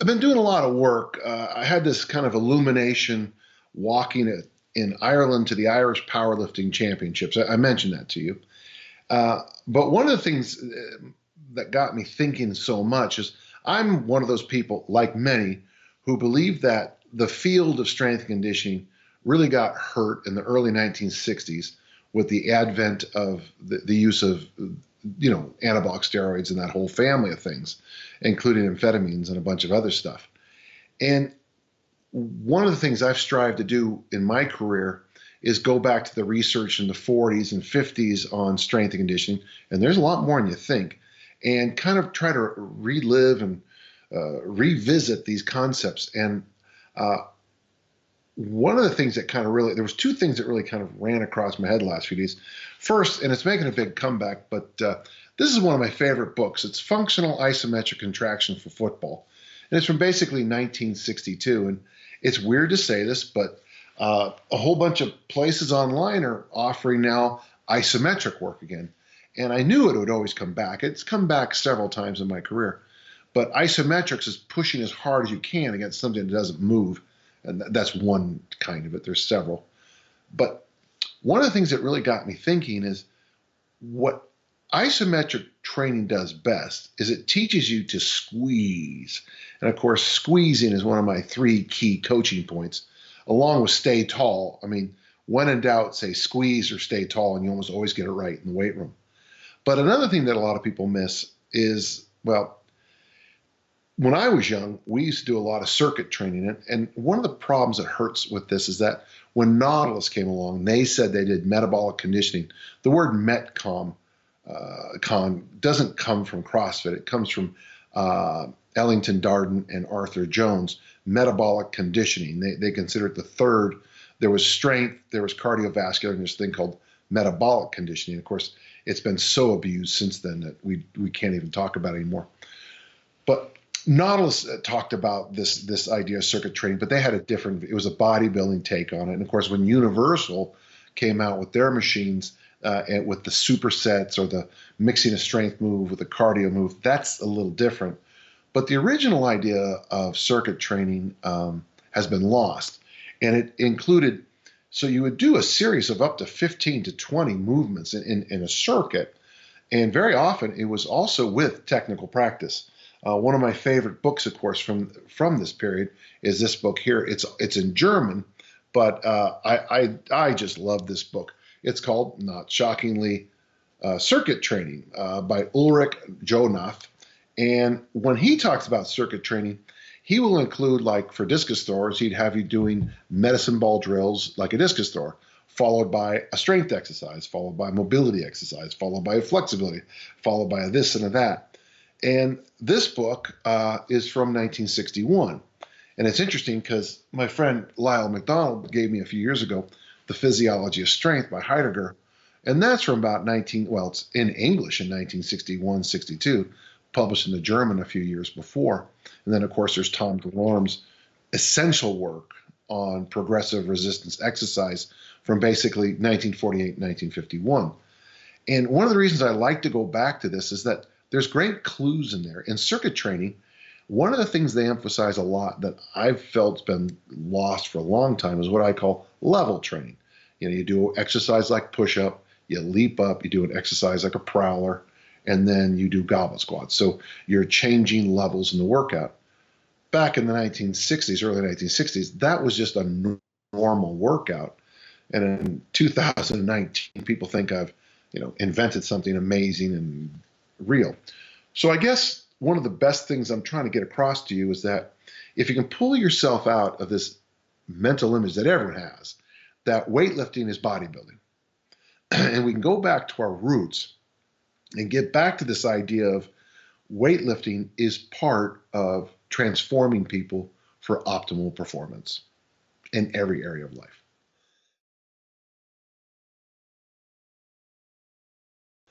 I've been doing a lot of work. I had this kind of illumination walking in Ireland to the Irish Powerlifting Championships. I mentioned that to you. But one of the things that got me thinking so much is I'm one of those people, like many, who believe that the field of strength and conditioning really got hurt in the early 1960s with the advent of the use of, anabolic steroids and that whole family of things, including amphetamines and a bunch of other stuff. And one of the things I've strived to do in my career is go back to the research in the 40s and 50s on strength and conditioning, and there's a lot more than you think, and kind of try to relive and revisit these concepts. And one of the things that there was two things that really kind of ran across my head the last few days. First, and it's making a big comeback, but this is one of my favorite books. It's Functional Isometric Contraction for Football. And it's from basically 1962. And it's weird to say this, but a whole bunch of places online are offering now isometric work again. And I knew it would always come back. It's come back several times in my career. But isometrics is pushing as hard as you can against something that doesn't move. And that's one kind of it. There's several. But one of the things that really got me thinking is what isometric training does best is it teaches you to squeeze. And of course, squeezing is one of my three key coaching points, along with stay tall. I mean, when in doubt, say squeeze or stay tall, and you almost always get it right in the weight room. But another thing that a lot of people miss is, well, when I was young, we used to do a lot of circuit training. And one of the problems that hurts with this is that when Nautilus came along, they said they did metabolic conditioning. The word Metcon doesn't come from CrossFit. It comes from Ellington Darden and Arthur Jones, metabolic conditioning. They consider it the third. There was strength, there was cardiovascular, and there's a thing called metabolic conditioning. Of course, it's been so abused since then that we can't even talk about it anymore. But Nautilus talked about this idea of circuit training, but they had it was a bodybuilding take on it. And of course, when Universal came out with their machines and with the supersets or the mixing a strength move with a cardio move, that's a little different. But the original idea of circuit training has been lost. And it included, so you would do a series of up to 15 to 20 movements in a circuit. And very often it was also with technical practice. One of my favorite books, of course, from this period is this book here. It's in German, but I just love this book. It's called, not shockingly, Circuit Training by Ulrich Jonath. And when he talks about circuit training, he will include, like for discus throwers, he'd have you doing medicine ball drills like a discus thrower, followed by a strength exercise, followed by a mobility exercise, followed by a flexibility, followed by a this and a that. And this book is from 1961. And it's interesting because my friend Lyle McDonald gave me a few years ago The Physiology of Strength by Heidegger. And that's from about it's in English in 1961, 62, published into German a few years before. And then, of course, there's Tom DeLorme's essential work on progressive resistance exercise from basically 1948, 1951. And one of the reasons I like to go back to this is that there's great clues in there. In circuit training, one of the things they emphasize a lot that I've felt has been lost for a long time is what I call level training. You do exercise like push-up, you leap up, you do an exercise like a prowler, and then you do goblet squats. So you're changing levels in the workout. Back in the 1960s, early 1960s, that was just a normal workout. And in 2019, people think I've invented something amazing and real. So I guess one of the best things I'm trying to get across to you is that if you can pull yourself out of this mental image that everyone has, that weightlifting is bodybuilding, and we can go back to our roots and get back to this idea of weightlifting is part of transforming people for optimal performance in every area of life.